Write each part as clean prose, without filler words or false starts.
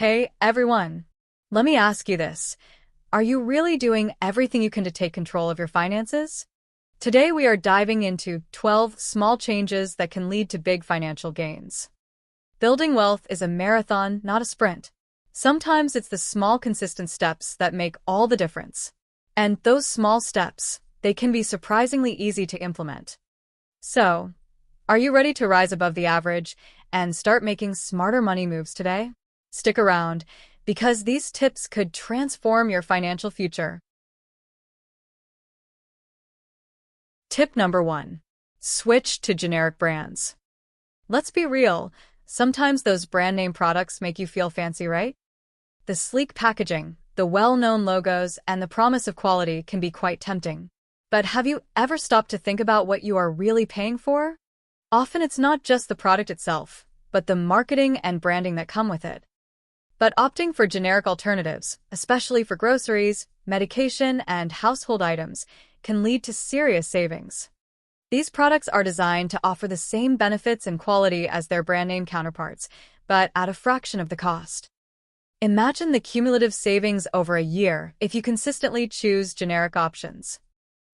Hey, everyone. Let me ask you this. Are you really doing everything you can to take control of your finances? Today we are diving into 12 small changes that can lead to big financial gains. Building wealth is a marathon, not a sprint. Sometimes it's the small, consistent steps that make all the difference. And those small steps, they can be surprisingly easy to implement. So, are you ready to rise above the average and start making smarter money moves today? Stick around, because these tips could transform your financial future. Tip number 1. Switch to generic brands. Let's be real, sometimes those brand name products make you feel fancy, right? The sleek packaging, the well-known logos, and the promise of quality can be quite tempting. But have you ever stopped to think about what you are really paying for? Often it's not just the product itself, but the marketing and branding that come with it. But opting for generic alternatives, especially for groceries, medication, and household items, can lead to serious savings. These products are designed to offer the same benefits and quality as their brand name counterparts, but at a fraction of the cost. Imagine the cumulative savings over a year if you consistently choose generic options.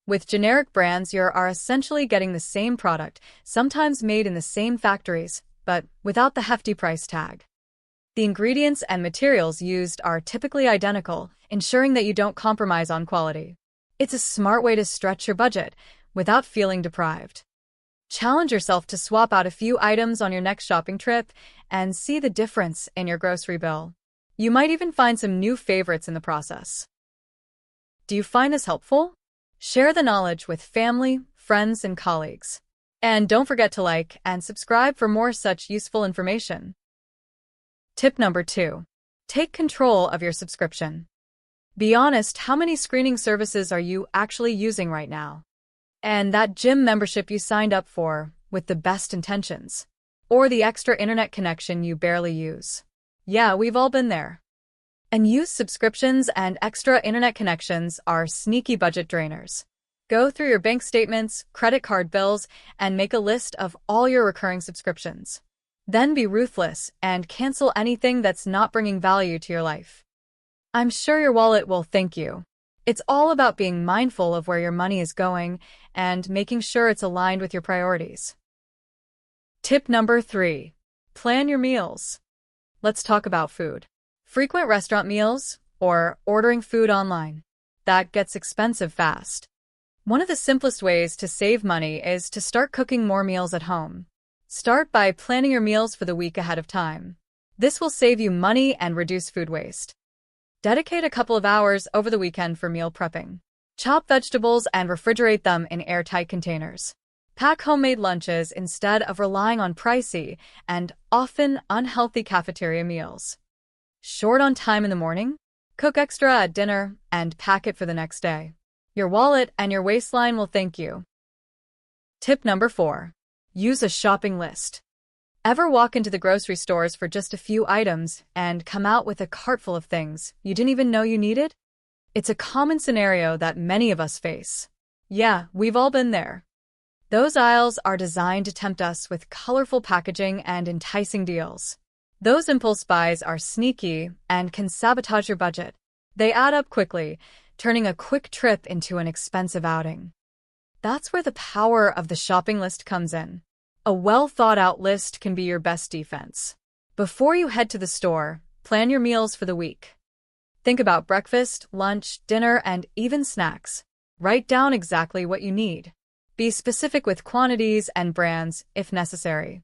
With generic brands, you are essentially getting the same product, sometimes made in the same factories, but without the hefty price tag. The ingredients and materials used are typically identical, ensuring that you don't compromise on quality. It's a smart way to stretch your budget without feeling deprived. Challenge yourself to swap out a few items on your next shopping trip and see the difference in your grocery bill. You might even find some new favorites in the process. Do you find this helpful? Share the knowledge with family, friends, and colleagues. And don't forget to like and subscribe for more such useful information. Tip number 2. Take control of your subscription. Be honest, how many screening services are you actually using right now? And that gym membership you signed up for with the best intentions? Or the extra internet connection you barely use? Yeah, we've all been there. Unused subscriptions and extra internet connections are sneaky budget drainers. Go through your bank statements, credit card bills, and make a list of all your recurring subscriptions. Then be ruthless and cancel anything that's not bringing value to your life. I'm sure your wallet will thank you. It's all about being mindful of where your money is going and making sure it's aligned with your priorities. Tip number 3. Plan your meals. Let's talk about food. Frequent restaurant meals or ordering food online. That gets expensive fast. One of the simplest ways to save money is to start cooking more meals at home. Start by planning your meals for the week ahead of time. This will save you money and reduce food waste. Dedicate a couple of hours over the weekend for meal prepping. Chop vegetables and refrigerate them in airtight containers. Pack homemade lunches instead of relying on pricey and often unhealthy cafeteria meals. Short on time in the morning? Cook extra at dinner and pack it for the next day. Your wallet and your waistline will thank you. Tip number 4. Use a shopping list. Ever walk into the grocery stores for just a few items and come out with a cart full of things you didn't even know you needed? It's a common scenario that many of us face. Yeah, we've all been there. Those aisles are designed to tempt us with colorful packaging and enticing deals. Those impulse buys are sneaky and can sabotage your budget. They add up quickly, turning a quick trip into an expensive outing. That's where the power of the shopping list comes in. A well-thought-out list can be your best defense. Before you head to the store, plan your meals for the week. Think about breakfast, lunch, dinner, and even snacks. Write down exactly what you need. Be specific with quantities and brands if necessary.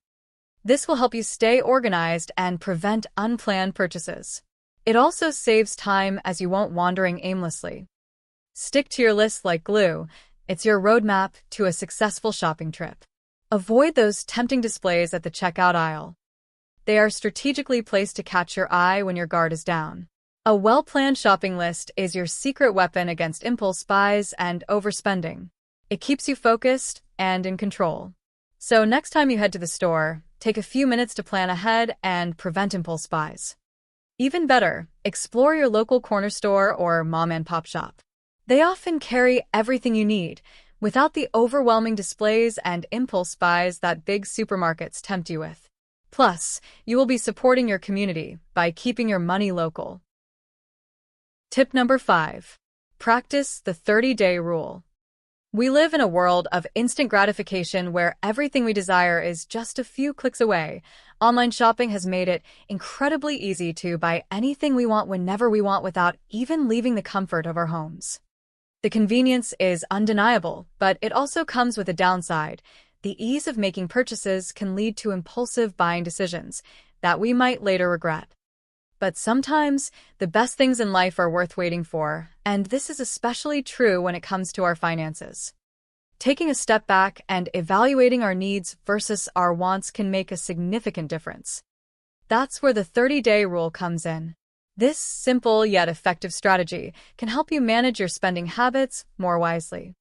This will help you stay organized and prevent unplanned purchases. It also saves time as you won't wandering aimlessly. Stick to your list like glue. It's your roadmap to a successful shopping trip. Avoid those tempting displays at the checkout aisle. They are strategically placed to catch your eye when your guard is down. A well-planned shopping list is your secret weapon against impulse buys and overspending. It keeps you focused and in control. So next time you head to the store, take a few minutes to plan ahead and prevent impulse buys. Even better, explore your local corner store or mom-and-pop shop. They often carry everything you need, without the overwhelming displays and impulse buys that big supermarkets tempt you with. Plus, you will be supporting your community by keeping your money local. Tip number 5. Practice the 30-day rule. We live in a world of instant gratification where everything we desire is just a few clicks away. Online shopping has made it incredibly easy to buy anything we want whenever we want without even leaving the comfort of our homes. The convenience is undeniable, but it also comes with a downside. The ease of making purchases can lead to impulsive buying decisions that we might later regret. But sometimes, the best things in life are worth waiting for, and this is especially true when it comes to our finances. Taking a step back and evaluating our needs versus our wants can make a significant difference. That's where the 30-day rule comes in. This simple yet effective strategy can help you manage your spending habits more wisely.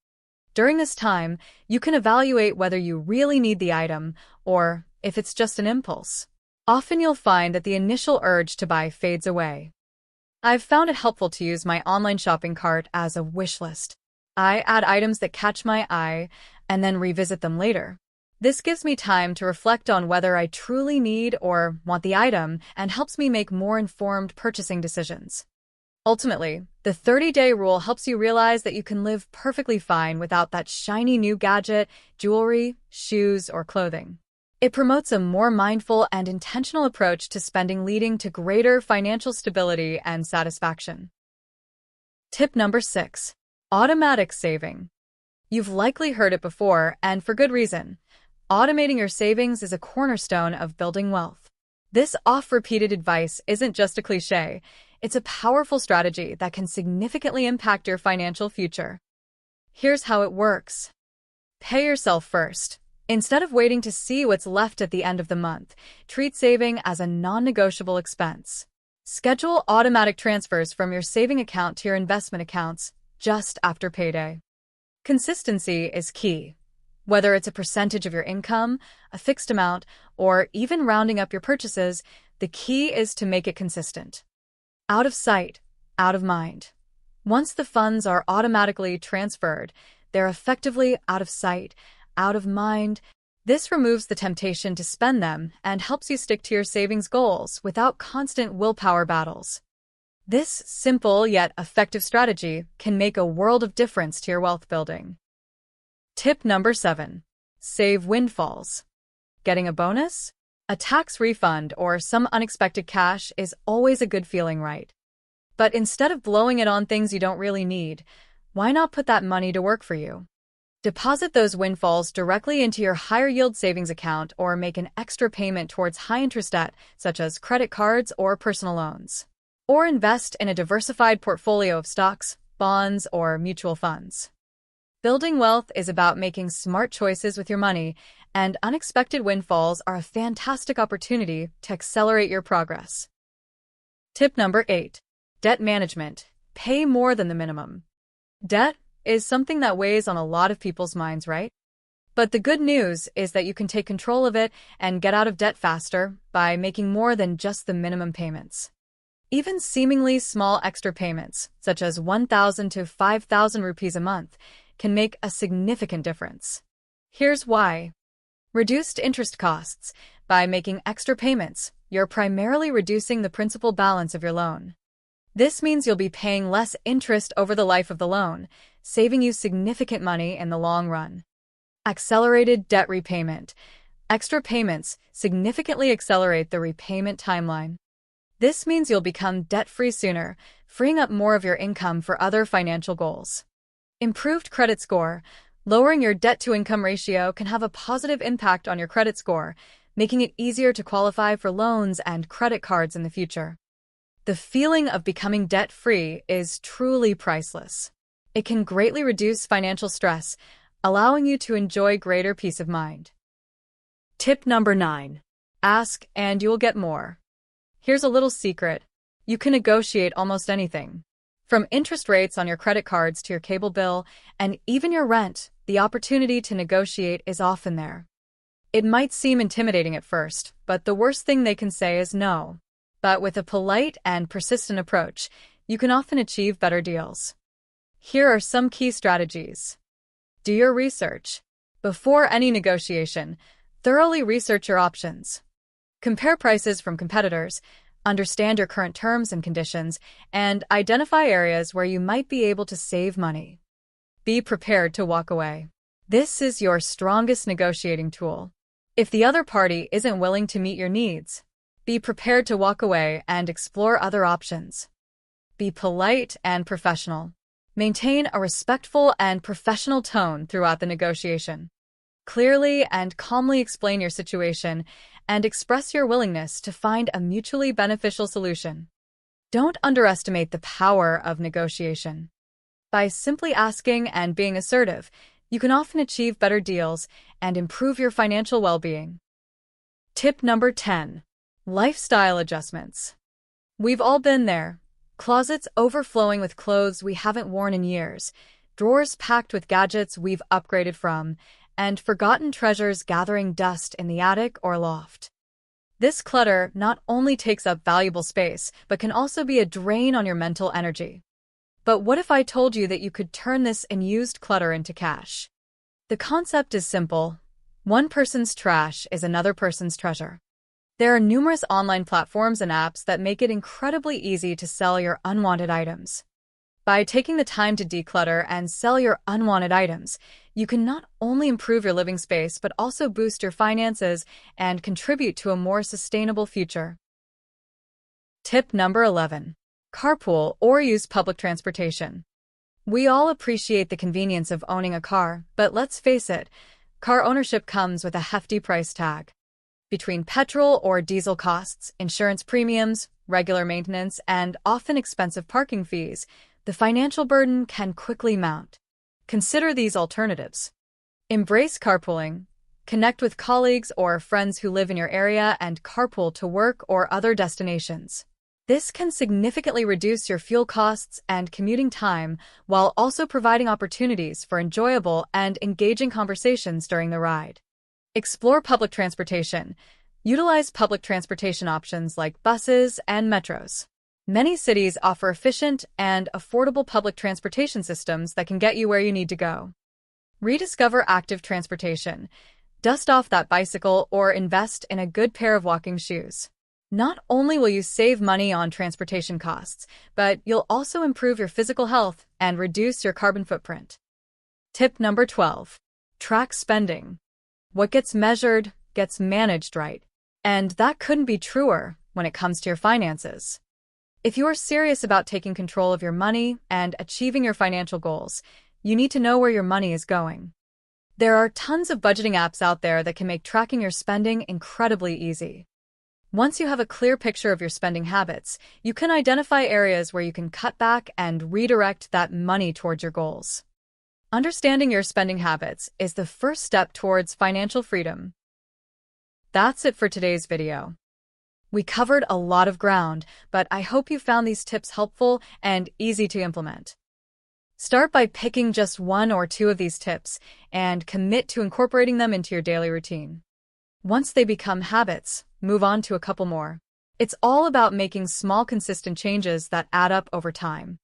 During this time, you can evaluate whether you really need the item or if it's just an impulse. Often you'll find that the initial urge to buy fades away. I've found it helpful to use my online shopping cart as a wish list. I add items that catch my eye and then revisit them later. This gives me time to reflect on whether I truly need or want the item and helps me make more informed purchasing decisions. Ultimately, the 30-day rule helps you realize that you can live perfectly fine without that shiny new gadget, jewelry, shoes, or clothing. It promotes a more mindful and intentional approach to spending, leading to greater financial stability and satisfaction. Tip number 6. Automatic saving. You've likely heard it before, and for good reason. Automating your savings is a cornerstone of building wealth. This oft-repeated advice isn't just a cliche. It's a powerful strategy that can significantly impact your financial future. Here's how it works. Pay yourself first. Instead of waiting to see what's left at the end of the month, treat saving as a non-negotiable expense. Schedule automatic transfers from your saving account to your investment accounts just after payday. Consistency is key. Whether it's a percentage of your income, a fixed amount, or even rounding up your purchases, the key is to make it consistent. Out of sight, out of mind. Once the funds are automatically transferred, they're effectively out of sight, out of mind. This removes the temptation to spend them and helps you stick to your savings goals without constant willpower battles. This simple yet effective strategy can make a world of difference to your wealth building. Tip number 7. Save windfalls. Getting a bonus? A tax refund or some unexpected cash is always a good feeling, right? But instead of blowing it on things you don't really need, why not put that money to work for you? Deposit those windfalls directly into your higher-yield savings account or make an extra payment towards high-interest debt, such as credit cards or personal loans. Or invest in a diversified portfolio of stocks, bonds, or mutual funds. Building wealth is about making smart choices with your money, and unexpected windfalls are a fantastic opportunity to accelerate your progress. Tip number 8. Debt management. Pay more than the minimum. Debt is something that weighs on a lot of people's minds, right? But the good news is that you can take control of it and get out of debt faster by making more than just the minimum payments. Even seemingly small extra payments, such as 1,000 to 5,000 rupees a month, can make a significant difference. Here's why. Reduced interest costs. By making extra payments, you're primarily reducing the principal balance of your loan. This means you'll be paying less interest over the life of the loan, saving you significant money in the long run. Accelerated debt repayment. Extra payments significantly accelerate the repayment timeline. This means you'll become debt-free sooner, freeing up more of your income for other financial goals. Improved credit score. Lowering your debt-to-income ratio can have a positive impact on your credit score, making it easier to qualify for loans and credit cards in the future. The feeling of becoming debt-free is truly priceless. It can greatly reduce financial stress, allowing you to enjoy greater peace of mind. Tip number 9. Ask and you'll get more. Here's a little secret. You can negotiate almost anything. From interest rates on your credit cards to your cable bill and even your rent, the opportunity to negotiate is often there. It might seem intimidating at first, but the worst thing they can say is no. But with a polite and persistent approach, you can often achieve better deals. Here are some key strategies. Do your research. Before any negotiation, thoroughly research your options. Compare prices from competitors, understand your current terms and conditions, and identify areas where you might be able to save money. Be prepared to walk away. This is your strongest negotiating tool. If the other party isn't willing to meet your needs, be prepared to walk away and explore other options. Be polite and professional. Maintain a respectful and professional tone throughout the negotiation. Clearly and calmly explain your situation and express your willingness to find a mutually beneficial solution. Don't underestimate the power of negotiation. By simply asking and being assertive, you can often achieve better deals and improve your financial well-being. Tip number 10. Lifestyle adjustments. We've all been there. Closets overflowing with clothes we haven't worn in years, drawers packed with gadgets we've upgraded from, and forgotten treasures gathering dust in the attic or loft. This clutter not only takes up valuable space, but can also be a drain on your mental energy. But what if I told you that you could turn this unused clutter into cash? The concept is simple. One person's trash is another person's treasure. There are numerous online platforms and apps that make it incredibly easy to sell your unwanted items. By taking the time to declutter and sell your unwanted items, you can not only improve your living space but also boost your finances and contribute to a more sustainable future. Tip number 11. Carpool or use public transportation. We all appreciate the convenience of owning a car, but let's face it, car ownership comes with a hefty price tag. Between petrol or diesel costs, insurance premiums, regular maintenance, and often expensive parking fees, the financial burden can quickly mount. Consider these alternatives. Embrace carpooling. Connect with colleagues or friends who live in your area and carpool to work or other destinations. This can significantly reduce your fuel costs and commuting time while also providing opportunities for enjoyable and engaging conversations during the ride. Explore public transportation. Utilize public transportation options like buses and metros. Many cities offer efficient and affordable public transportation systems that can get you where you need to go. Rediscover active transportation. Dust off that bicycle or invest in a good pair of walking shoes. Not only will you save money on transportation costs, but you'll also improve your physical health and reduce your carbon footprint. Tip number 12. Track spending. What gets measured gets managed right. And that couldn't be truer when it comes to your finances. If you are serious about taking control of your money and achieving your financial goals, you need to know where your money is going. There are tons of budgeting apps out there that can make tracking your spending incredibly easy. Once you have a clear picture of your spending habits, you can identify areas where you can cut back and redirect that money towards your goals. Understanding your spending habits is the first step towards financial freedom. That's it for today's video. We covered a lot of ground, but I hope you found these tips helpful and easy to implement. Start by picking just one or two of these tips and commit to incorporating them into your daily routine. Once they become habits, move on to a couple more. It's all about making small, consistent changes that add up over time.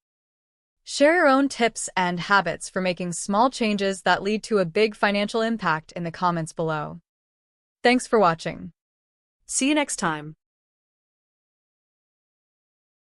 Share your own tips and habits for making small changes that lead to a big financial impact in the comments below. Thanks for watching. See you next time.